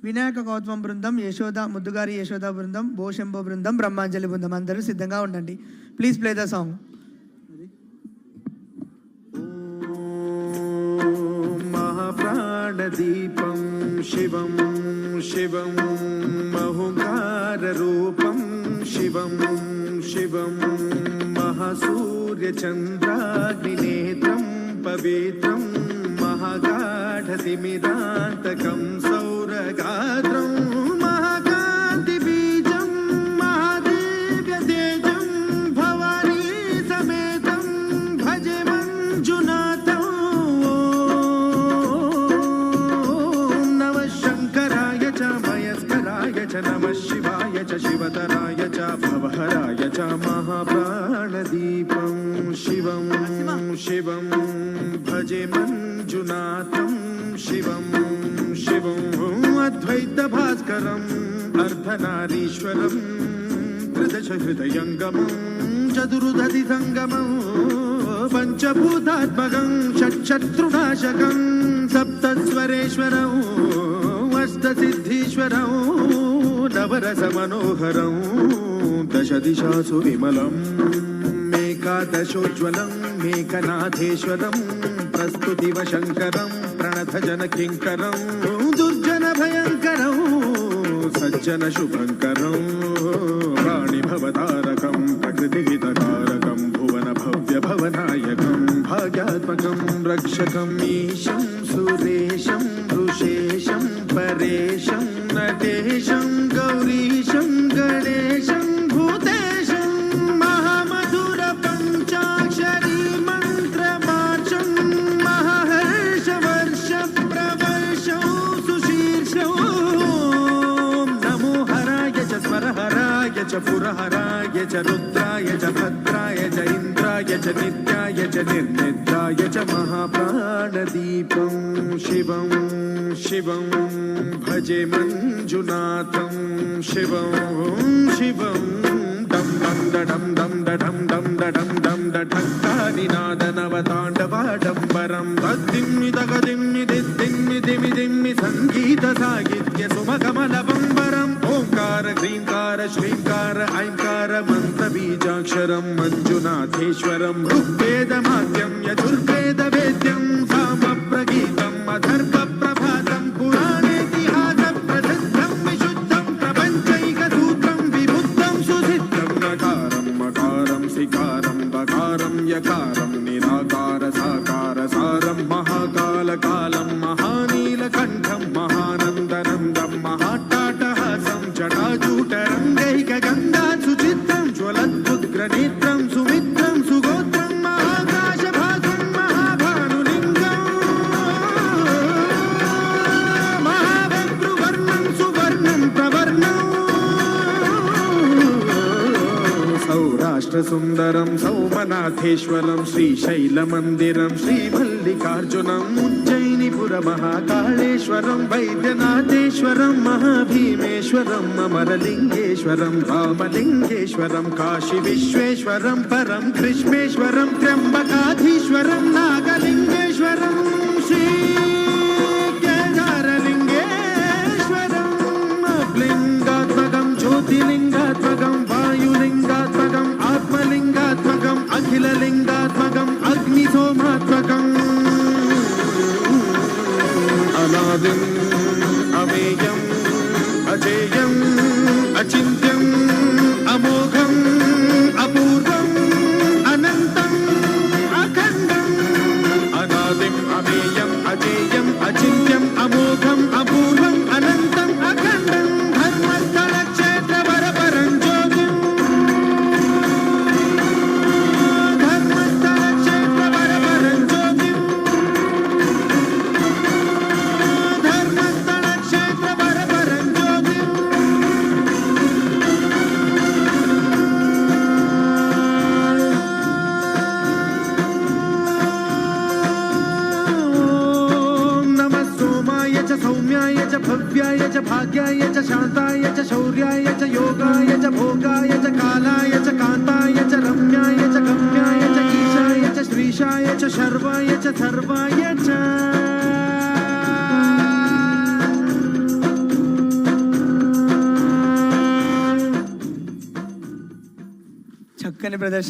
వినాయక గౌతమ బృందం, యశోద ముద్దుగారి యశోద బృందం, భోశంభో బృందం, బ్రహ్మాంజలి బృందం అందరూ సిద్ధంగా ఉండండి. Please play the song. మహాప్రాణదీపం శివం శివం మహోంకార రూపం శివం శివం మహాసూర్యచంద్రాగ్నినేత్రం పవిత్రం महागाढतिमिरान्तकं सौरगात्रं महाकान्तिबीजं महादेव्यतेजं भवानी समेतं भजे मञ्जुनाथं. ॐ नमः शङ्कराय च मयस्कराय च नमः शिवाय च शिवतराय च भवहराय च महाप्राणदीपं शिवं शिवं भजे मञ्जुनाथं शिवं शिवं अद्वैतभास्करम् अर्धनारीश्वरं त्रिदशहृदयङ्गमं चतुर्दधिसङ्गमं पञ्चभूतात्मकं षट्शत्रुनाशकं सप्तस्वरेश्वरं अष्टसिद्धीश्वरं नवरसमनोहरं दशदिशासु विमलं मेकादशोज्ज्वलं मेकनाथेश्वरं प्रस्तुतिव शङ्करं प्रणतजनकिङ्करं दुर्जनभयङ्करं सज्जनशुभङ्करं प्राणिभवतारकं प्रकृतिहितकारकं भुवनभव्यभवनायकं भाग्यात्मकं रक्षकम् ईशं सुरेशं ऋषेशं परेशं नटेशं गौरीशं गणेशं भूतेशं महामधुरपञ्चाक्षरी मन्त्रमार्चं महाहर्षवर्षप्रवर्षं सुशीर्षं. नमो हराय च स्वरहराय च पुरहराय च रुद्राय च भद्राय च इन्द्राय च नित्याय च निर्निद्राय च महाप्राणदीपं शिवं शिवं भजे मञ्जुनाथं शिवं शिवं दं दं दडं दं दडं दं दडं दं दठक्कानिनादनवताण्डवाडम्बरं तद्दिम्मि तगदिम्मि दिद्दिम्मि दिमि दिम्मि सङ्गीतसाहित्य सुमकमलबम्बरम् ओङ्कार ह्रीङ्कार श्रीङ्कार ऐङ्कार मन्त्रबीजाक्षरं मञ्जुनाथेश्वरं ऋग्वेदमाद्यं यजुर्वेदवेद्यं सामप्रगीतम् अथर्वप्रभातं पुराणेतिहासप्रसिद्धं विशुद्धं प्रपञ्चैकसूत्रं विबुद्धं सुसिद्धं नकारं मकारं सिकारं बकारं यकारं निराकार साकार सारं महाकालकालं महानीलकण्ठं महानन्दनन्दं महाट्टाटहासं जटाजूटरङ्गैकगङ्गा सुचित्रं ज्वलद्भुद्ग्रनेत्रं सुमित्रं सुगोत्रं महाकाशभासं महाभानुलिङ्गं महावक्तृवर्णं सुवर्णं प्रवर्णं सौराष्ट्रसुन्दरं सौमनाथेश्वरं श्रीशैलमन्दिरं श्रीमल्लिकार्जुनम् उज्जयिनीपुरमहाकाळेश्वरं वैद्यनाथेश्वरं महाभीमेश्वरम् अमरलिङ्गेश्वरं रामलिङ्गेश्वरं काशीविश्वेश्वरं परं कृष्णेश्वरं त्र्यम्बकाधीश्वरं नागलिङ्गेश्वरं श्रीकेदारलिङ्गेश्वरं लिङ्गात्मकं ज्योतिलिङ्गात्मकं वायुलिङ्गात्मकम् आत्मलिङ्गात्मकम् अखिललिङ्गात्मकम् अग्निसोमात्मकम् अनादिम् अमेयम् अजेयम् अचिन्त्यम् अमोघम् अपूर्वम् अनन्तम् अखण्डम् अनादिम् अमेयम् अजेयम् अचिन्त्यम् अमोघम् अपूर्वम् अनन्तम् अखण्डम् धर्मस्थलक्षेत्रवरपरं ज्योतिम् धर्मस्थलक्षेत्रवरपरं ज्योतिम् धर्मस्थलक्षेत्रवरपरं ज्योतिम्. सौम्याय च भव्याय च भाग्याय च शान्ताय च शौर्याय च योगाय च भोगाय च कालाय च कान्ताय च रम्याय च गम्याय च ईशाय च श्रीशाय च शर्वाय च सर्वाय च చక్కని ప్రదర్శన.